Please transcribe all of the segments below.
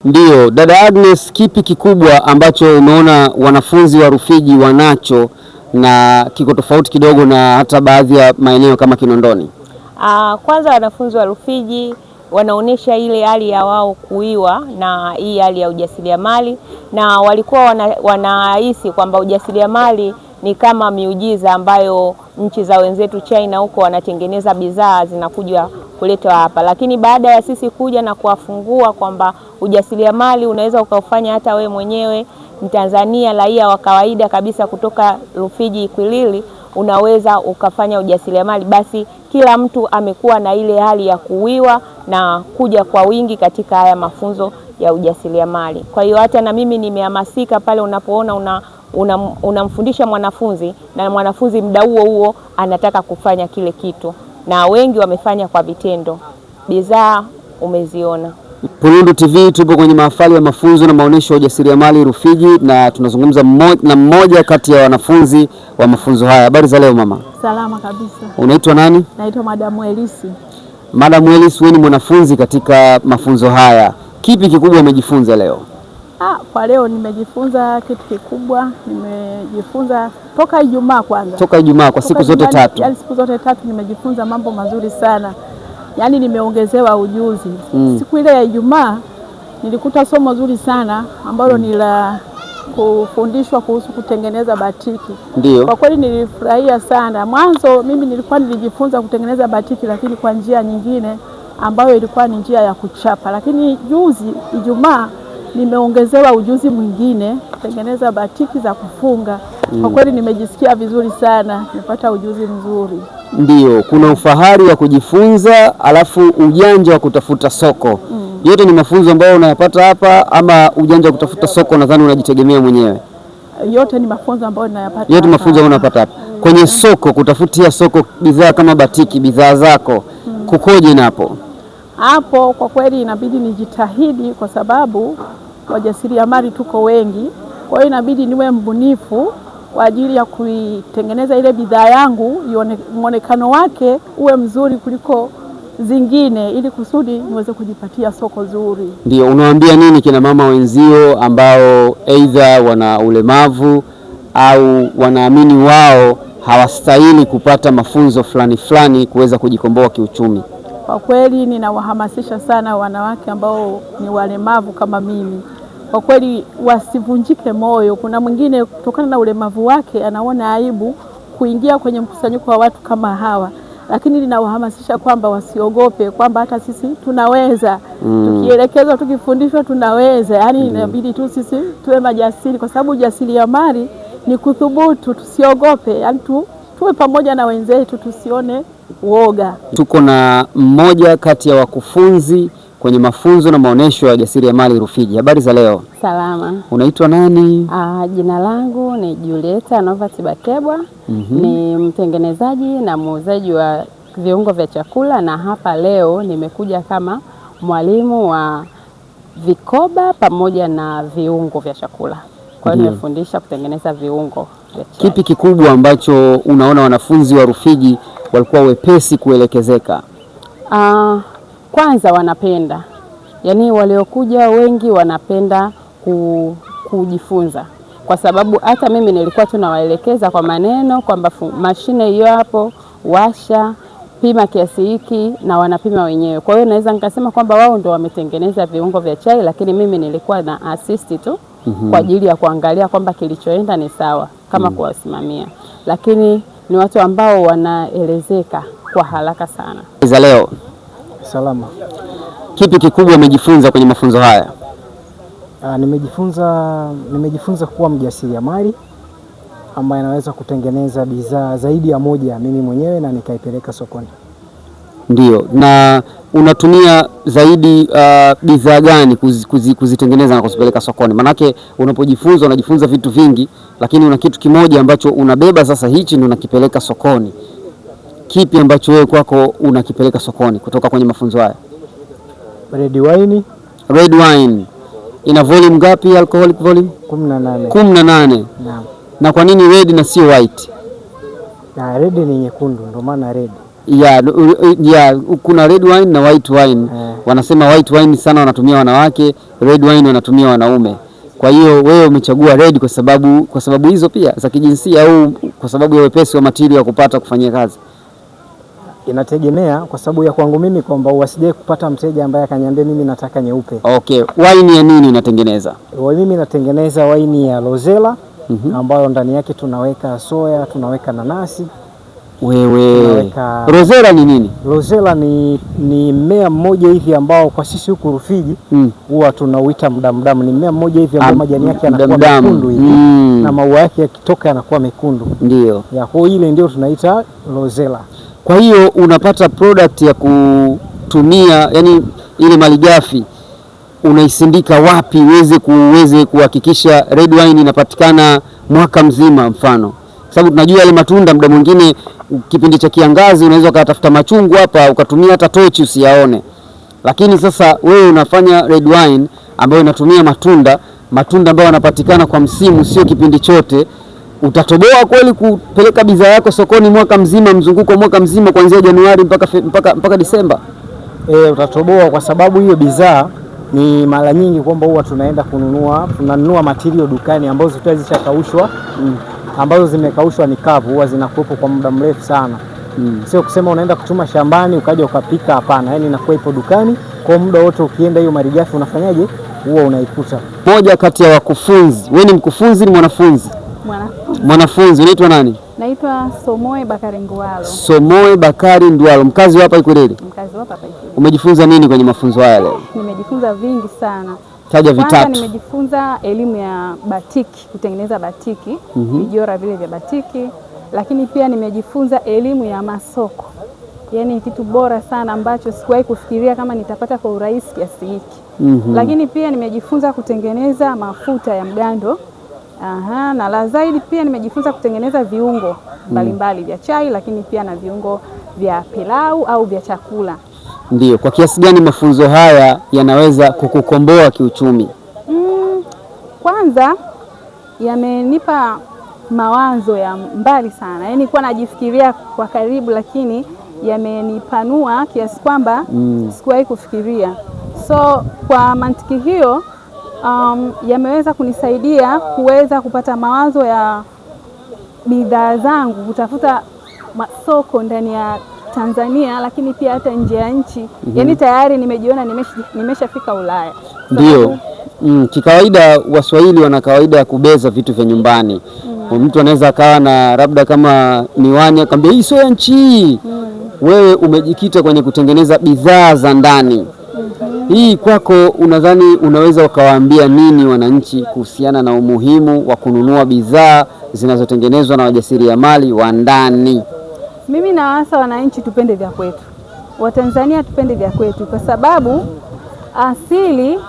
Ndiyo, dada Agnes, kipi kikubwa ambacho umeona wanafunzi wa Rufiji wanacho na kiko tofauti kidogo na hata baadhi ya maeneo kama Kinondoni? Kwanza wanafunzi wa Rufiji wanaonesha ile hali ya wao kuiwa na hii hali ya ujasiriamali, na walikuwa wanahisi kwamba ujasiriamali ni kama miujiza ambayo nchi za wenzetu China huko wanatengeneza bidhaa zinakuja kuletwa hapa, lakini baada ya sisi kuja na kuwafungua kwamba ujasiriamali unaweza ukaufanya hata we mwenyewe Mtanzania raia wa kawaida kabisa kutoka Rufiji Ikwiriri, unaweza ukafanya ujasiriamali, basi kila mtu amekuwa na ile hali ya kuwiwa na kuja kwa wingi katika haya mafunzo ya ujasiriamali. Kwa hiyo hata na mimi nimehamasika pale unapoona unamfundisha mwanafunzi na mwanafunzi muda huo anataka kufanya kile kitu, na wengi wamefanya kwa vitendo. Bidhaa umeziona. Pulundu TV tupo kwenye mahafali ya mafunzo na maonesho ya ujasiriamali Rufiji, na tunazungumza na mmoja kati ya wanafunzi wa mafunzo haya. Habari za leo mama? Salama kabisa. Unaitwa nani? Naitwa Madam Elisi. Madam Elisi, wewe ni mwanafunzi katika mafunzo haya. Kipi kikubwa umejifunza leo? Kwa leo nimejifunza kitu kikubwa. Nimejifunza toka Ijumaa kwanza. Toka Ijumaa kwa siku zote tatu. Yaani siku zote tatu nimejifunza mambo mazuri sana. Yaani nimeongezewa ujuzi. Siku ile ya Ijumaa nilikuta somo zuri sana ambalo ni la kufundishwa kuhusu kutengeneza batiki. Ndio. Kwa kweli nilifurahia sana. Mwanzo mimi nilijifunza kutengeneza batiki, lakini kwa njia nyingine ambayo ilikuwa ni njia ya kuchapa. Lakini juzi Ijumaa nimeongezewa ujuzi mwingine, kutengeneza batiki za kufunga. Kwa kweli nimejisikia vizuri sana, nimepata ujuzi mzuri. Ndio, kuna ufahari wa kujifunza alafu ujanja wa kutafuta soko. Yote ni mafunzo ambayo unayapata hapa, ama ujanja wa kutafuta soko nadhani unajitegemea mwenyewe? Yote ni mafunzo ambayo ninayapata. Yote mafunzo ambayo unapata hapa. Kwenye soko, kutafutia soko bidhaa kama batiki, bidhaa zako kukoje napo? Hapo kwa kweli inabidi nijitahidi, kwa sababu wajasiriamali tuko wengi. Kwa hiyo inabidi niwe mbunifu kwa ajili ya kuitengeneza ile bidhaa yangu muonekano wake uwe mzuri kuliko zingine, ili kusudi niweze kujipatia soko zuri. Ndio, unawaambia nini kina mama wenzio ambao aidha wana ulemavu au wanaamini wao hawastahili kupata mafunzo fulani kuweza kujikomboa kiuchumi? Kwa kweli ninawahamasisha sana wanawake ambao ni walemavu kama mimi. Kwa kweli wasivunjike moyo. Kuna mwingine kutokana na ulemavu wake anaona aibu kuingia kwenye mkusanyiko wa watu kama hawa, lakini ninawahamasisha kwamba wasiogope, kwamba hata sisi tunaweza. Tukielekezwa, tukifundishwa tunaweza. Yaani inabidi tu sisi tuwe majasiri, kwa sababu ujasiriamali ni kuthubutu, tusiogope. Yaani tuwe pamoja na wenzetu, tusione uoga. Tuko na mmoja kati ya wakufunzi kwenye mafunzo na maonesho ya ujasiriamali Rufiji. Habari za leo? Salama. Unaitwa nani? Jina langu ni Julieta Novat Bakebwa. Ni mtengenezaji na muuzaji wa viungo vya chakula, na hapa leo nimekuja kama mwalimu wa vikoba pamoja na viungo vya chakula. Kwa hiyo nimefundisha kutengeneza viungo vya chakula. Kipi kikubwa ambacho unaona wanafunzi wa Rufiji walikuwa wepesi kuelekezeka? Kwanza wanapenda, yaani waliokuja wengi wanapenda kujifunza, kwa sababu hata mimi nilikuwa tunawaelekeza kwa maneno kwamba mashine hiyo hapo, washa, pima kiasi hiki, na wanapima wenyewe. Kwa hiyo naweza nikasema kwamba wao ndio wametengeneza viungo vya chai, lakini mimi nilikuwa na assist tu kwa ajili ya kuangalia kwamba kilichoenda ni sawa, kama kuwasimamia. Lakini ni watu ambao wanaelezeka kwa haraka sana. Za leo? Salama. Kipi kikubwa umejifunza kwenye mafunzo haya? Nimejifunza kuwa mjasiriamali ambaye anaweza kutengeneza bidhaa zaidi ya moja mimi mwenyewe na nikaipeleka sokoni. Ndio. Na unatumia zaidi bidhaa gani kuzitengeneza na kuzipeleka sokoni? Manake unapojifunza unajifunza vitu vingi, lakini una kitu kimoja ambacho unabeba sasa, hichi ndio unakipeleka sokoni. Kipi ambacho wewe kwako unakipeleka sokoni kutoka kwenye mafunzo haya? Red wine. Red wine. Ina volume ngapi, alcoholic volume? 18. 18. Naam. Na kwa nini red na sio white? Red ni nyekundu, ndio maana red. Kuna red wine na white wine. Wanasema white wine sana wanatumia wanawake, red wine wanatumia wanaume. Kwa hiyo wewe umechagua red kwa sababu hizo pia za kijinsia, au kwa sababu ya wepesi wa material ya kupata kufanyia kazi? Inategemea, kwa sababu ya kwangu mimi kwamba wasije kupata mteja ambaye akaniambia mimi nataka nyeupe. Okay, wine ya nini unatengeneza? Mimi natengeneza wine ya Rosella ambayo ndani yake tunaweka soya, tunaweka nanasi. Rosella ni nini? Rosella ni mmea mmoja hivi ambao kwa sisi huku Rufiji huwa tunauita mdamdamu. Ni mmea mmoja hivi ambao majani yake yanakuwa mekundu hivi na maua yake yakitoka yanakuwa mekundu. Ndio. Kwa ile ndio tunaita Rosella. Kwa hiyo unapata product ya kutumia, yani ile malighafi unaisindika wapi uweze kuhakikisha red wine inapatikana mwaka mzima? Mfano, sababu tunajua yale matunda muda mwingine kipindi cha kiangazi unaweza ukatafuta machungwa hapa ukatumia hata tochi usiyaone, lakini sasa wewe unafanya red wine ambayo inatumia matunda ambayo yanapatikana kwa msimu, sio kipindi chote. Utatoboa kweli kupeleka bidhaa yako sokoni mwaka mzima, mzunguko mwaka mzima kuanzia Januari mpaka Disemba? Utatoboa, kwa sababu hiyo bidhaa ni mara nyingi kwamba huwa tunanunua material dukani ambazo zishakaushwa, ambazo zimekaushwa ni kavu, huwa zinakuwepo kwa muda mrefu sana. Sio kusema unaenda kuchuma shambani ukaja ukapika, hapana. Yani inakuwa ipo dukani kwa muda wote, ukienda hiyo malighafi unafanyaje, huwa unaikuta. Moja kati ya wakufunzi, wewe ni mkufunzi, ni mwanafunzi? Mwanafunzi. Unaitwa nani? Naitwa Somoe Bakari Ndwalo. Somoe Bakari Ndwalo, mkazi hapa Ikwiriri? Mkazi hapa Ikwiriri. Umejifunza nini kwenye mafunzo haya leo? Nimejifunza vingi sana. Taja vitatu. Kwanza nimejifunza elimu ya batiki, kutengeneza batiki, vijora vile vya batiki, lakini pia nimejifunza elimu ya masoko. Yaani kitu bora sana ambacho sikuwahi kufikiria kama nitapata kwa urahisi kiasi hiki. Lakini pia nimejifunza kutengeneza mafuta ya mgando. Na la zaidi pia nimejifunza kutengeneza viungo mbalimbali vya chai, lakini pia na viungo vya pilau au vya chakula. Ndio. Kwa kiasi gani mafunzo haya yanaweza kukukomboa kiuchumi? Kwanza yamenipa mawazo ya mbali sana. Yaani nilikuwa najifikiria kwa karibu, lakini yamenipanua kiasi kwamba sikuwahi kufikiria. So kwa mantiki hiyo yameweza kunisaidia kuweza kupata mawazo ya bidhaa zangu, kutafuta masoko ndani ya Tanzania, lakini pia hata nje ya nchi. Yaani tayari nimejiona nimeshafika Ulaya. Ndio. Kikawaida Waswahili wana kawaida ya kubeza vitu vya nyumbani. Mtu anaweza akawa na labda kama miwani akamwambia hii sio ya nchi. Wewe umejikita kwenye kutengeneza bidhaa za ndani. Hii kwako, unadhani unaweza ukawaambia nini wananchi kuhusiana na umuhimu wa kununua bidhaa zinazotengenezwa na wajasiriamali wa ndani? Mimi nawaasa wananchi tupende vya kwetu. Watanzania tupende vya kwetu, kwa sababu asili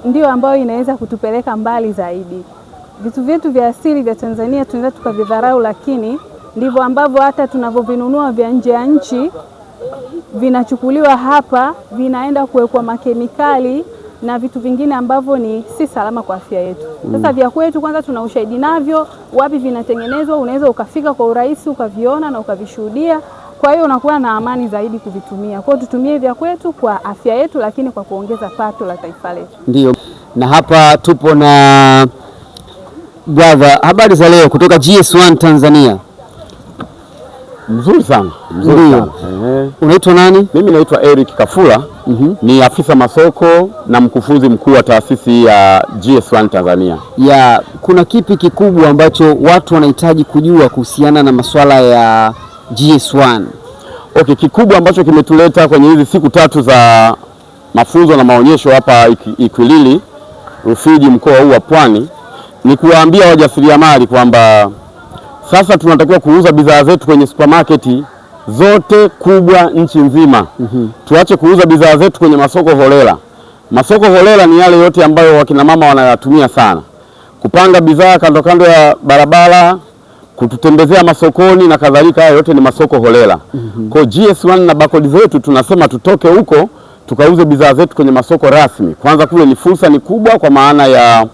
ndio ambayo inaweza kutupeleka mbali zaidi. Vitu vyetu vya asili vya Tanzania tunaweza tukavidharau, lakini ndivyo ambavyo hata tunavyovinunua vya nje ya nchi vinachukuliwa hapa, vinaenda kuwekwa makemikali na vitu vingine ambavyo ni si salama kwa afya yetu. Sasa vya kwetu kwanza tuna ushahidi navyo, wapi vinatengenezwa, unaweza ukafika kwa urahisi ukaviona na ukavishuhudia. Kwa hiyo unakuwa na amani zaidi kuvitumia. Kwa hiyo tutumie vya kwetu kwa afya yetu, lakini kwa kuongeza pato la taifa letu. Ndio. Na hapa tupo na brother, habari za leo kutoka GS1 Tanzania. Mzuri sana. Unaitwa nani? Mimi naitwa Eric Kafula. Ni afisa masoko na mkufunzi mkuu wa taasisi ya GS1 Tanzania. Kuna kipi kikubwa ambacho watu wanahitaji kujua kuhusiana na masuala ya GS1? Okay, kikubwa ambacho kimetuleta kwenye hizi siku 3 za mafunzo na maonyesho hapa Ikwiriri, Rufiji, mkoa huu wa Pwani, ni kuwaambia wajasiriamali kwamba sasa tunatakiwa kuuza bidhaa zetu kwenye supermarket zote kubwa nchi nzima. Tuache kuuza bidhaa zetu kwenye masoko holela. Masoko holela ni yale yote ambayo wakina mama wanayatumia sana, kupanga bidhaa kando kando ya barabara, kututembezea masokoni na kadhalika. Haya yote ni masoko holela. Kwa GS1 na bakodi zetu tunasema tutoke huko tukauze bidhaa zetu kwenye masoko rasmi. Kwanza kule ni fursa ni kubwa, kwa maana ya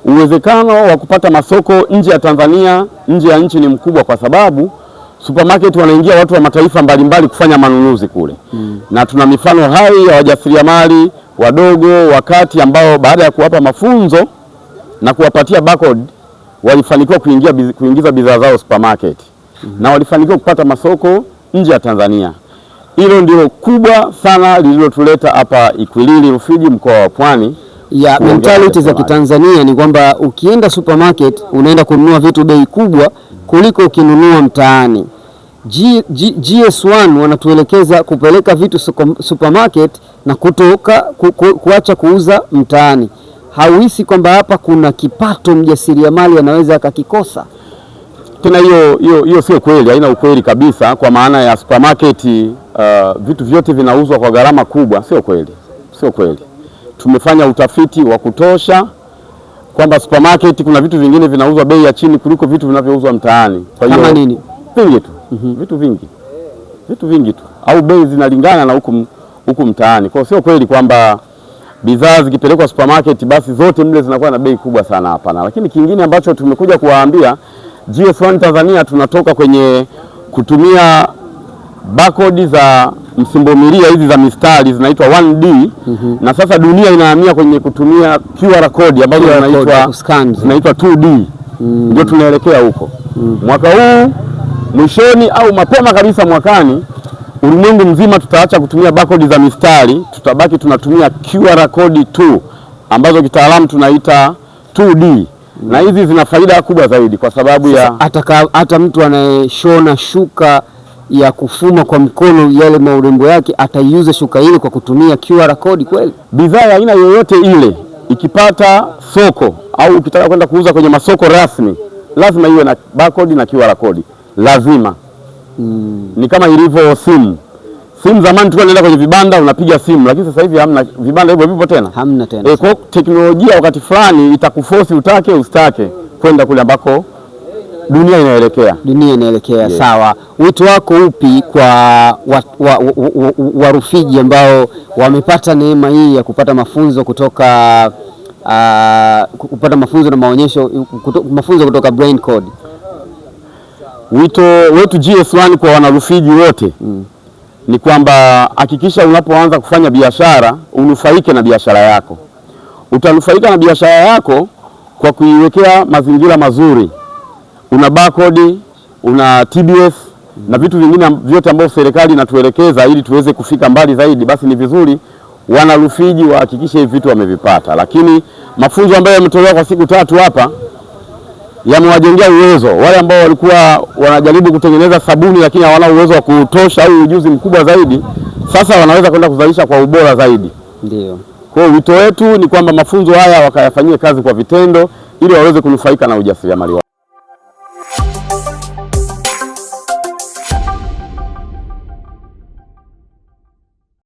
uwezekano wa kupata masoko nje ya Tanzania, nje ya nchi ni mkubwa, kwa sababu supermarket wanaingia watu wa mataifa mbalimbali kufanya manunuzi kule. Na tuna mifano hai ya wajasiriamali wadogo wakati ambao baada ya kuwapa mafunzo na kuwapatia barcode walifanikiwa kuingiza bidhaa zao supermarket. Na walifanikiwa kupata masoko nje ya Tanzania. Hilo ndio kubwa sana lililotuleta hapa Ikwiriri Rufiji, mkoa wa Pwani. Ya mentality za Kitanzania ni kwamba ukienda supermarket unaenda kununua vitu bei kubwa kuliko ukinunua mtaani. GS1 wanatuelekeza kupeleka vitu supermarket na kuacha kuuza mtaani. Hauhisi kwamba hapa kuna kipato mjasiriamali anaweza akakikosa? Tena hiyo sio kweli, haina ukweli kabisa, kwa maana ya supermarket vitu vyote vinauzwa kwa gharama kubwa. Sio kweli, sio kweli. Tumefanya utafiti wa kutosha kwamba supermarket kuna vitu vingine vinauzwa bei ya chini kuliko vitu vinavyouzwa mtaani. Kwa hiyo kama nini? Vingi tu. Vitu vingi tu, au bei zinalingana na huku mtaani. Kwa hiyo sio kweli kwamba bidhaa zikipelekwa supermarket basi zote mle zinakuwa na bei kubwa sana, hapana. Lakini kingine ambacho tumekuja kuwaambia, GS1 Tanzania tunatoka kwenye kutumia barcode za msimbomilia hizi za mistari zinaitwa 1D. Na sasa dunia inahamia kwenye kutumia QR code ambazo zinaitwa 2D. Ndio tunaelekea huko. Mwaka huu mwishoni au mapema kabisa mwakani, ulimwengu mzima tutaacha kutumia barcode za mistari, tutabaki tunatumia QR code tu ambazo kitaalamu tunaita 2D. Na hizi zina faida kubwa zaidi kwa sababu ya hata mtu anayeshona shuka ya kufuma kwa mkono yale maurembo yake ataiuza shuka ile kwa kutumia QR code kweli? Bidhaa ya aina yoyote ile ikipata soko au ukitaka kwenda kuuza kwenye masoko rasmi, lazima iwe na barcode na QR code. Lazima. Ni kama ilivyo simu. Simu zamani tulikuwa tunaenda kwenye vibanda unapiga simu, lakini sasa hivi hamna vibanda hivyo vipo tena. Hamna tena. Kwa teknolojia wakati fulani itakuforce utake usitake kwenda kule ambako dunia inaelekea. Yes. Sawa. Wito wako upi kwa Warufiji ambao wamepata neema hii ya kupata mafunzo kutoka kupata mafunzo na maonyesho mafunzo kutoka BrainCode? Wito wetu GS1 kwa wanarufiji wote ni kwamba hakikisha unapoanza kufanya biashara unufaike na biashara yako. Utanufaika na biashara yako kwa kuiwekea mazingira mazuri. Una barcode, una TBS na vitu vingine vyote ambavyo serikali inatuelekeza ili tuweze kufika mbali zaidi. Basi ni vizuri wanarufiji wahakikishe hivi vitu wamevipata. Lakini mafunzo ambayo yametolewa kwa siku 3 hapa yamewajengea uwezo wale ambao walikuwa wanajaribu kutengeneza sabuni lakini hawana uwezo wa kutosha au ujuzi mkubwa zaidi. Sasa wanaweza kwenda kuzalisha kwa ubora zaidi. Ndio. Kwa hiyo wito wetu ni kwamba mafunzo haya wakayafanyie kazi kwa vitendo ili waweze kunufaika na ujasiriamali wao.